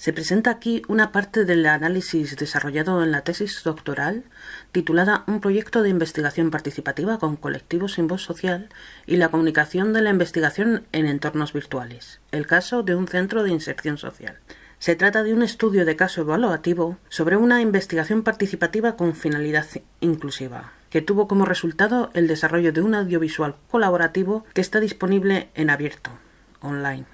Se presenta aquí una parte del análisis desarrollado en la tesis doctoral titulada Un proyecto de investigación participativa con colectivos sin voz social y la comunicación de la investigación en entornos virtuales. El caso de un centro de inserción social. Se trata de un estudio de caso evaluativo sobre una investigación participativa con finalidad inclusiva, que tuvo como resultado el desarrollo de un audiovisual colaborativo que está disponible en abierto, online.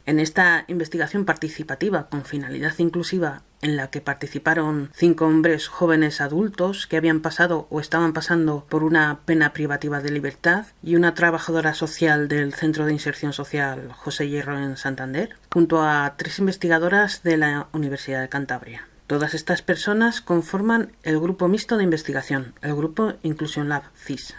En esta investigación participativa con finalidad inclusiva, en la que participaron 5 hombres jóvenes adultos que habían pasado o estaban pasando por una pena privativa de libertad y una trabajadora social del Centro de Inserción Social José Hierro en Santander, junto a 3 investigadoras de la Universidad de Cantabria. Todas estas personas conforman el grupo mixto de investigación, el grupo Inclusion Lab CIS.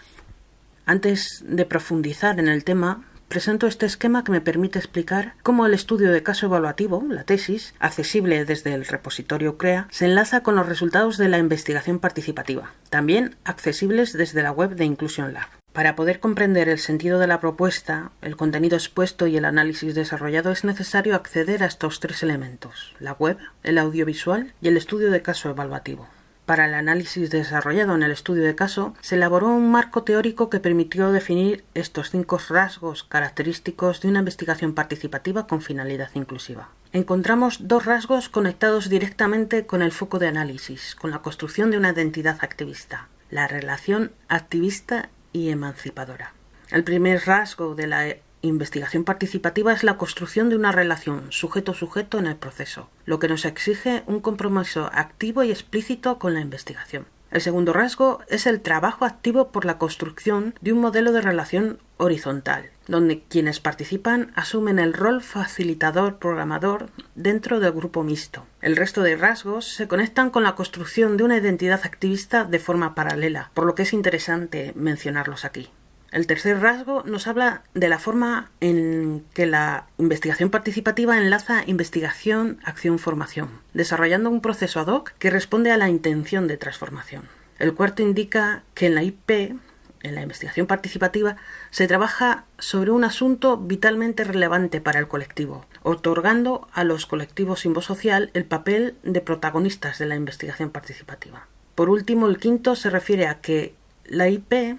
Antes de profundizar en el tema, presento este esquema que me permite explicar cómo el estudio de caso evaluativo, la tesis, accesible desde el repositorio CREA, se enlaza con los resultados de la investigación participativa, también accesibles desde la web de Inclusion Lab. Para poder comprender el sentido de la propuesta, el contenido expuesto y el análisis desarrollado es necesario acceder a estos 3 elementos: la web, el audiovisual y el estudio de caso evaluativo. Para el análisis desarrollado en el estudio de caso, se elaboró un marco teórico que permitió definir estos 5 rasgos característicos de una investigación participativa con finalidad inclusiva. Encontramos 2 rasgos conectados directamente con el foco de análisis, con la construcción de una identidad activista: la relación activista y emancipadora. El primer rasgo de la investigación participativa es la construcción de una relación sujeto-sujeto en el proceso, lo que nos exige un compromiso activo y explícito con la investigación. El segundo rasgo es el trabajo activo por la construcción de un modelo de relación horizontal, donde quienes participan asumen el rol facilitador-programador dentro del grupo mixto. El resto de rasgos se conectan con la construcción de una identidad activista de forma paralela, por lo que es interesante mencionarlos aquí. El tercer rasgo nos habla de la forma en que la investigación participativa enlaza investigación, acción, formación, desarrollando un proceso ad hoc que responde a la intención de transformación. El cuarto indica que en la IP, en la investigación participativa, se trabaja sobre un asunto vitalmente relevante para el colectivo, otorgando a los colectivos sin voz social el papel de protagonistas de la investigación participativa. Por último, el quinto se refiere a que la IP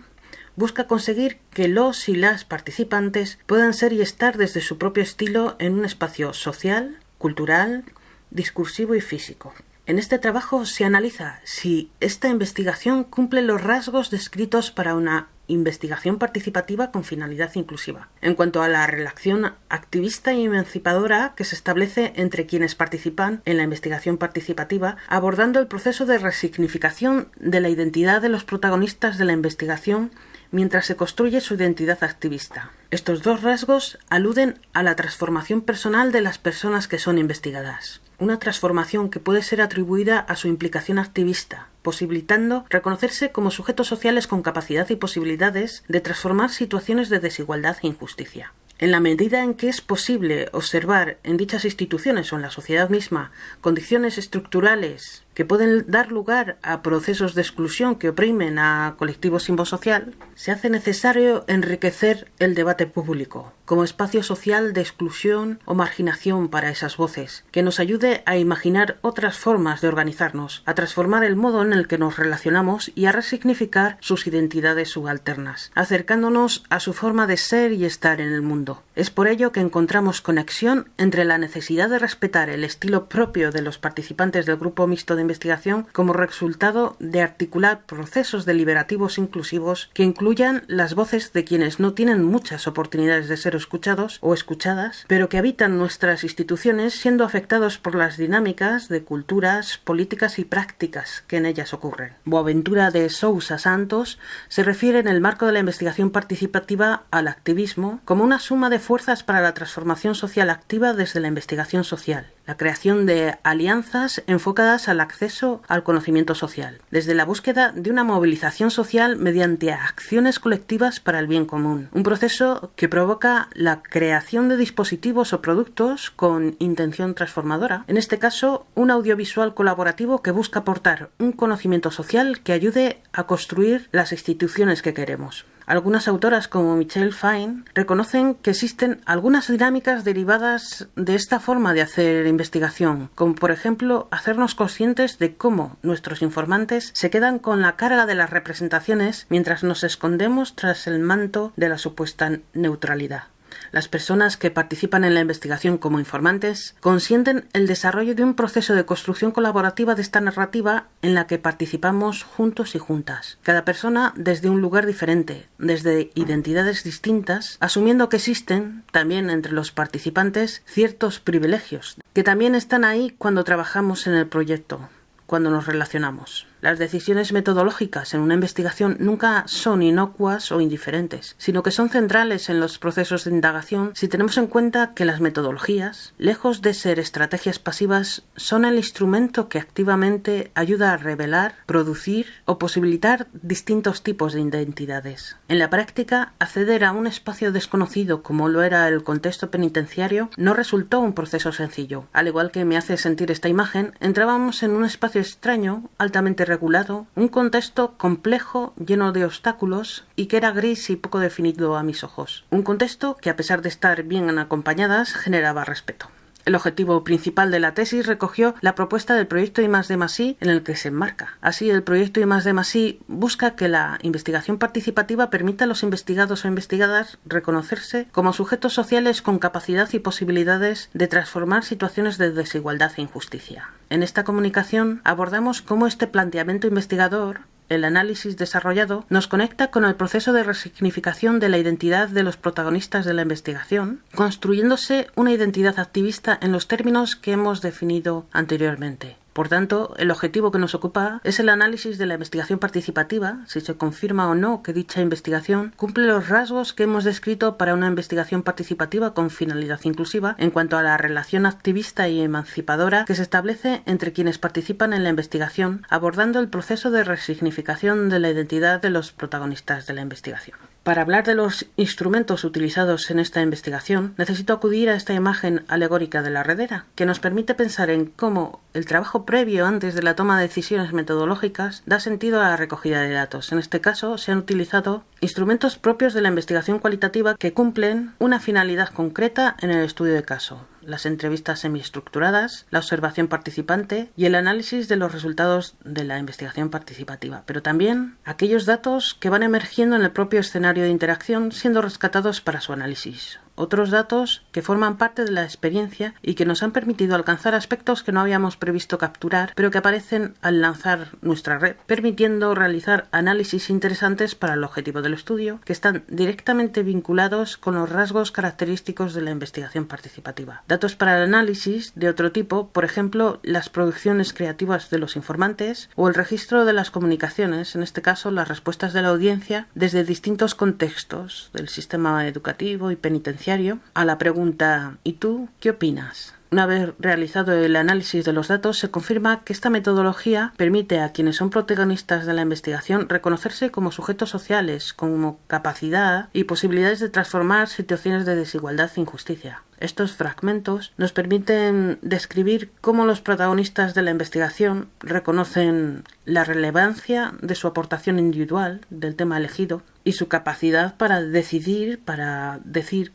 busca conseguir que los y las participantes puedan ser y estar desde su propio estilo en un espacio social, cultural, discursivo y físico. En este trabajo se analiza si esta investigación cumple los rasgos descritos para una investigación participativa con finalidad inclusiva. En cuanto a la relación activista y emancipadora que se establece entre quienes participan en la investigación participativa, abordando el proceso de resignificación de la identidad de los protagonistas de la investigación mientras se construye su identidad activista. Estos 2 rasgos aluden a la transformación personal de las personas que son investigadas. Una transformación que puede ser atribuida a su implicación activista, posibilitando reconocerse como sujetos sociales con capacidad y posibilidades de transformar situaciones de desigualdad e injusticia. En la medida en que es posible observar en dichas instituciones o en la sociedad misma condiciones estructurales que pueden dar lugar a procesos de exclusión que oprimen a colectivos sin voz social, se hace necesario enriquecer el debate público como espacio social de exclusión o marginación para esas voces, que nos ayude a imaginar otras formas de organizarnos, a transformar el modo en el que nos relacionamos y a resignificar sus identidades subalternas, acercándonos a su forma de ser y estar en el mundo. Es por ello que encontramos conexión entre la necesidad de respetar el estilo propio de los participantes del grupo mixto de investigación como resultado de articular procesos deliberativos inclusivos que incluyan las voces de quienes no tienen muchas oportunidades de ser escuchados o escuchadas, pero que habitan nuestras instituciones siendo afectados por las dinámicas de culturas, políticas y prácticas que en ellas ocurren. Boaventura de Sousa Santos se refiere en el marco de la investigación participativa al activismo como una suma de fuerzas para la transformación social activa desde la investigación social, la creación de alianzas enfocadas al acceso al conocimiento social, desde la búsqueda de una movilización social mediante acciones colectivas para el bien común, un proceso que provoca la creación de dispositivos o productos con intención transformadora, en este caso un audiovisual colaborativo que busca aportar un conocimiento social que ayude a construir las instituciones que queremos. Algunas autoras, como Michelle Fine, reconocen que existen algunas dinámicas derivadas de esta forma de hacer investigación, como por ejemplo hacernos conscientes de cómo nuestros informantes se quedan con la carga de las representaciones mientras nos escondemos tras el manto de la supuesta neutralidad. Las personas que participan en la investigación como informantes consienten el desarrollo de un proceso de construcción colaborativa de esta narrativa en la que participamos juntos y juntas. Cada persona desde un lugar diferente, desde identidades distintas, asumiendo que existen, también entre los participantes, ciertos privilegios, que también están ahí cuando trabajamos en el proyecto, cuando nos relacionamos. Las decisiones metodológicas en una investigación nunca son inocuas o indiferentes, sino que son centrales en los procesos de indagación si tenemos en cuenta que las metodologías, lejos de ser estrategias pasivas, son el instrumento que activamente ayuda a revelar, producir o posibilitar distintos tipos de identidades. En la práctica, acceder a un espacio desconocido como lo era el contexto penitenciario no resultó un proceso sencillo. Al igual que me hace sentir esta imagen, entrábamos en un espacio extraño, altamente regulado, un contexto complejo, lleno de obstáculos y que era gris y poco definido a mis ojos. Un contexto que, a pesar de estar bien acompañadas, generaba respeto. El objetivo principal de la tesis recogió la propuesta del proyecto I+D+I en el que se enmarca. Así, el proyecto I+D+I busca que la investigación participativa permita a los investigados o investigadas reconocerse como sujetos sociales con capacidad y posibilidades de transformar situaciones de desigualdad e injusticia. En esta comunicación abordamos cómo este planteamiento investigador, el análisis desarrollado, nos conecta con el proceso de resignificación de la identidad de los protagonistas de la investigación, construyéndose una identidad activista en los términos que hemos definido anteriormente. Por tanto, el objetivo que nos ocupa es el análisis de la investigación participativa, si se confirma o no que dicha investigación cumple los rasgos que hemos descrito para una investigación participativa con finalidad inclusiva en cuanto a la relación activista y emancipadora que se establece entre quienes participan en la investigación, abordando el proceso de resignificación de la identidad de los protagonistas de la investigación. Para hablar de los instrumentos utilizados en esta investigación, necesito acudir a esta imagen alegórica de la redera, que nos permite pensar en cómo el trabajo previo antes de la toma de decisiones metodológicas da sentido a la recogida de datos. En este caso, se han utilizado instrumentos propios de la investigación cualitativa que cumplen una finalidad concreta en el estudio de caso: las entrevistas semiestructuradas, la observación participante y el análisis de los resultados de la investigación participativa, pero también aquellos datos que van emergiendo en el propio escenario de interacción siendo rescatados para su análisis. Otros datos que forman parte de la experiencia y que nos han permitido alcanzar aspectos que no habíamos previsto capturar, pero que aparecen al lanzar nuestra red, permitiendo realizar análisis interesantes para el objetivo del estudio, que están directamente vinculados con los rasgos característicos de la investigación participativa. Datos para el análisis de otro tipo, por ejemplo, las producciones creativas de los informantes o el registro de las comunicaciones, en este caso las respuestas de la audiencia desde distintos contextos del sistema educativo y penitenciario a la pregunta ¿y tú qué opinas? Una vez realizado el análisis de los datos, se confirma que esta metodología permite a quienes son protagonistas de la investigación reconocerse como sujetos sociales, como capacidad y posibilidades de transformar situaciones de desigualdad e injusticia. Estos fragmentos nos permiten describir cómo los protagonistas de la investigación reconocen la relevancia de su aportación individual del tema elegido y su capacidad para decidir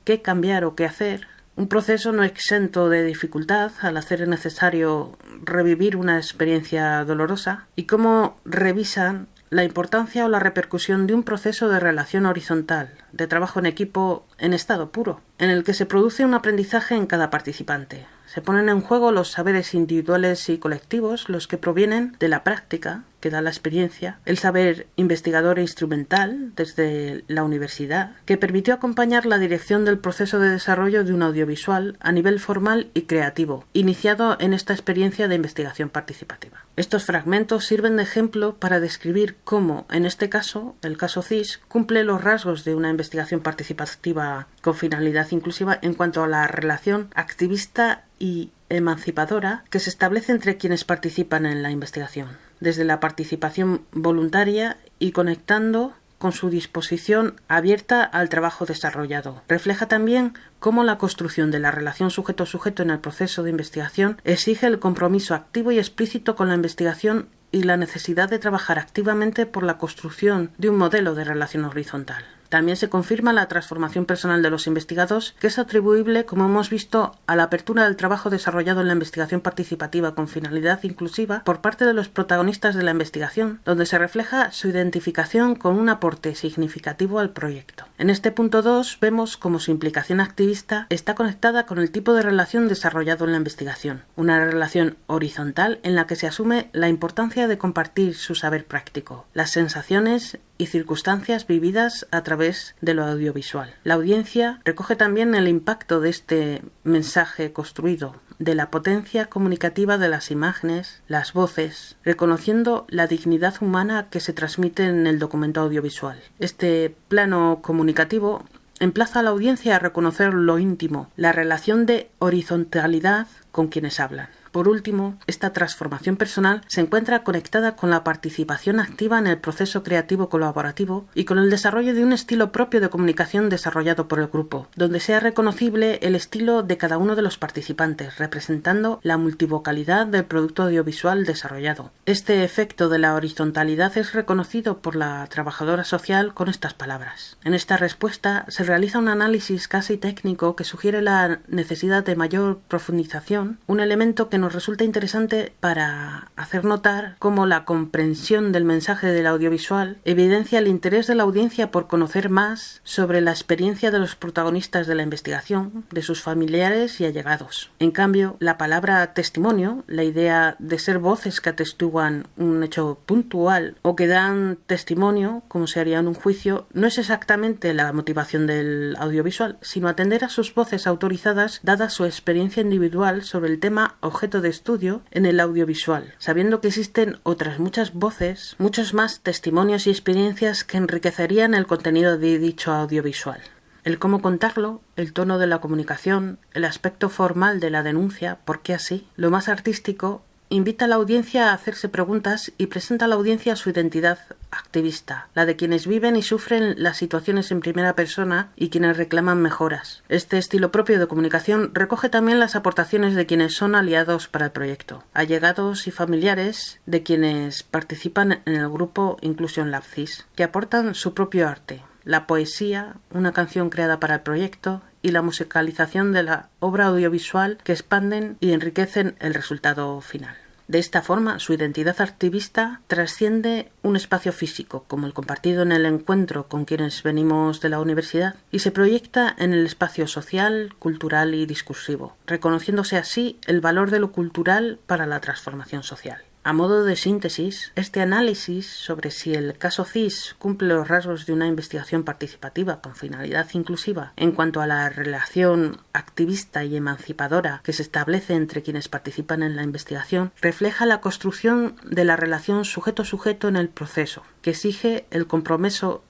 qué cambiar o qué hacer. Un proceso no exento de dificultad al hacer necesario revivir una experiencia dolorosa, y cómo revisan la importancia o la repercusión de un proceso de relación horizontal, de trabajo en equipo en estado puro, en el que se produce un aprendizaje en cada participante. Se ponen en juego los saberes individuales y colectivos, los que provienen de la práctica que da la experiencia, el saber investigador e instrumental desde la universidad, que permitió acompañar la dirección del proceso de desarrollo de un audiovisual a nivel formal y creativo, iniciado en esta experiencia de investigación participativa. Estos fragmentos sirven de ejemplo para describir cómo, en este caso, el caso CIS, cumple los rasgos de una investigación participativa con finalidad inclusiva en cuanto a la relación activista y emancipadora que se establece entre quienes participan en la investigación, desde la participación voluntaria y conectando con su disposición abierta al trabajo desarrollado. Refleja también cómo la construcción de la relación sujeto-sujeto en el proceso de investigación exige el compromiso activo y explícito con la investigación y la necesidad de trabajar activamente por la construcción de un modelo de relación horizontal. También se confirma la transformación personal de los investigados, que es atribuible, como hemos visto, a la apertura del trabajo desarrollado en la investigación participativa con finalidad inclusiva por parte de los protagonistas de la investigación, donde se refleja su identificación con un aporte significativo al proyecto. En este punto 2 vemos cómo su implicación activista está conectada con el tipo de relación desarrollado en la investigación, una relación horizontal en la que se asume la importancia de compartir su saber práctico, las sensaciones y circunstancias vividas a través de lo audiovisual. La audiencia recoge también el impacto de este mensaje construido, de la potencia comunicativa de las imágenes, las voces, reconociendo la dignidad humana que se transmite en el documento audiovisual. Este plano comunicativo emplaza a la audiencia a reconocer lo íntimo, la relación de horizontalidad con quienes hablan. Por último, esta transformación personal se encuentra conectada con la participación activa en el proceso creativo colaborativo y con el desarrollo de un estilo propio de comunicación desarrollado por el grupo, donde sea reconocible el estilo de cada uno de los participantes, representando la multivocalidad del producto audiovisual desarrollado. Este efecto de la horizontalidad es reconocido por la trabajadora social con estas palabras. En esta respuesta se realiza un análisis casi técnico que sugiere la necesidad de mayor profundización, un elemento que nos resulta interesante para hacer notar cómo la comprensión del mensaje del audiovisual evidencia el interés de la audiencia por conocer más sobre la experiencia de los protagonistas de la investigación, de sus familiares y allegados. En cambio, la palabra testimonio, la idea de ser voces que atestiguan un hecho puntual o que dan testimonio, como se haría en un juicio, no es exactamente la motivación del audiovisual, sino atender a sus voces autorizadas dada su experiencia individual sobre el tema objeto de estudio en el audiovisual, sabiendo que existen otras muchas voces, muchos más testimonios y experiencias que enriquecerían el contenido de dicho audiovisual. El cómo contarlo, el tono de la comunicación, el aspecto formal de la denuncia, ¿por qué así?, lo más artístico, invita a la audiencia a hacerse preguntas y presenta a la audiencia su identidad activista, la de quienes viven y sufren las situaciones en primera persona y quienes reclaman mejoras. Este estilo propio de comunicación recoge también las aportaciones de quienes son aliados para el proyecto, allegados y familiares de quienes participan en el grupo Inclusion Lab CIS, que aportan su propio arte, la poesía, una canción creada para el proyecto y la musicalización de la obra audiovisual que expanden y enriquecen el resultado final. De esta forma, su identidad activista trasciende un espacio físico, como el compartido en el encuentro con quienes venimos de la universidad, y se proyecta en el espacio social, cultural y discursivo, reconociéndose así el valor de lo cultural para la transformación social. A modo de síntesis, este análisis sobre si el caso CIS cumple los rasgos de una investigación participativa con finalidad inclusiva en cuanto a la relación activista y emancipadora que se establece entre quienes participan en la investigación, refleja la construcción de la relación sujeto-sujeto en el proceso, que exige el compromiso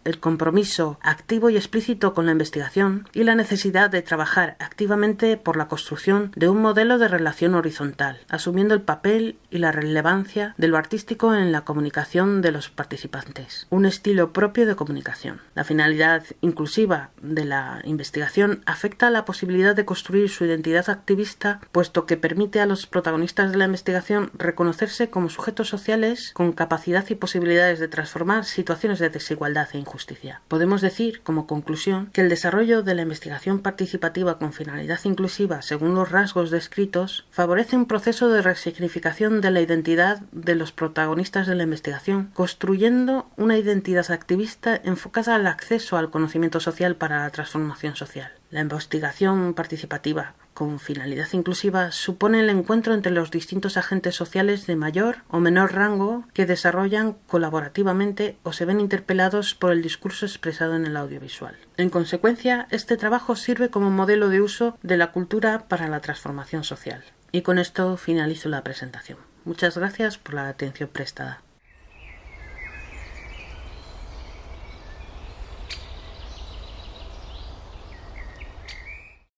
activo y explícito con la investigación y la necesidad de trabajar activamente por la construcción de un modelo de relación horizontal, asumiendo el papel y la relevancia de lo artístico en la comunicación de los participantes, un estilo propio de comunicación. La finalidad inclusiva de la investigación afecta a la posibilidad de construir su identidad activista, puesto que permite a los protagonistas de la investigación reconocerse como sujetos sociales con capacidad y posibilidades de transformar situaciones de desigualdad e injusticia. Podemos decir, como conclusión, que el desarrollo de la investigación participativa con finalidad inclusiva, según los rasgos descritos, favorece un proceso de resignificación de la identidad de los protagonistas de la investigación, construyendo una identidad activista enfocada al acceso al conocimiento social para la transformación social. La investigación participativa con finalidad inclusiva supone el encuentro entre los distintos agentes sociales de mayor o menor rango que desarrollan colaborativamente o se ven interpelados por el discurso expresado en el audiovisual. En consecuencia, este trabajo sirve como modelo de uso de la cultura para la transformación social. Y con esto finalizo la presentación. Muchas gracias por la atención prestada.